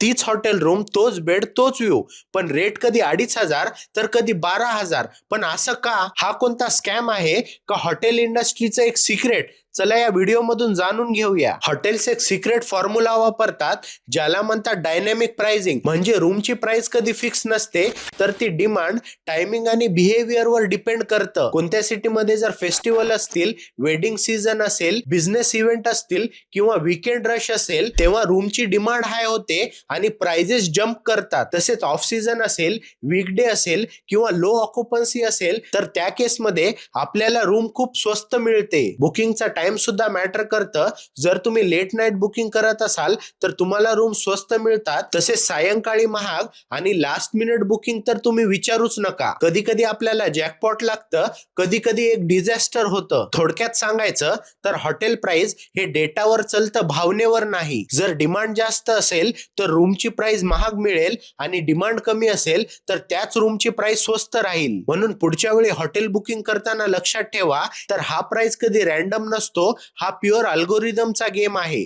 तीच hotel room, तोच bed, तोच व्ह्यू, पण रेट कधी 2,500 तर कधी 12,000. पण असं का? हा कोणता स्कॅम आहे का हॉटेल इंडस्ट्रीचं एक सिक्रेट? चला या व्हिडिओ मधून जाणून घेऊया. हॉटेल्स एक सिक्रेट फॉर्म्युला वापरतात ज्याला म्हणतात डायनॅमिक प्राइसिंग. म्हणजे रूमची प्राइस कधी फिक्स नसते, तर ती डिमांड, टायमिंग आणि बिहेवियरवर डिपेंड करतं. कोणत्या सिटीमध्ये जर फेस्टिवल असतील, वेडिंग सीझन असेल, बिझनेस इव्हेंट असतील किंवा वीकेंड रश असेल, तेव्हा रूमची डिमांड हाय होते आणि प्राइजेस जंप करतात. तसेच ऑफ सीझन असेल, वीकडे असेल किंवा लो ऑक्युपन्सी असेल, तर त्या केसमध्ये आपल्याला रूम खूप स्वस्त मिळते. बुकिंगचा टाइम सुद्धा मॅटर करतं. जर तुम्ही लेट नाईट बुकिंग करत असाल तर तुम्हाला रूम स्वस्त मिळतात. तसेच सायंकाळी महाग आणि लास्ट मिनिट बुकिंग तर तुम्ही विचारूच नका. कधी कधी आपल्याला जॅकपॉट लागतं, कधी कधी एक डिझास्टर होतं. थोडक्यात सांगायचं तर हॉटेल प्राइस हे डेटावर चलतं, भावनेवर नाही. जर डिमांड जास्त असेल तर रूमची प्राइस महाग मिळेल आणि डिमांड कमी असेल तर त्याच रूमची प्राइस स्वस्त राहील. म्हणून पुढच्या वेळी हॉटेल बुकिंग करताना लक्षात ठेवा, तर हा प्राइस कधी रॅन्डम नसतो, हा प्युअर अल्गोरिदमचा गेम आहे.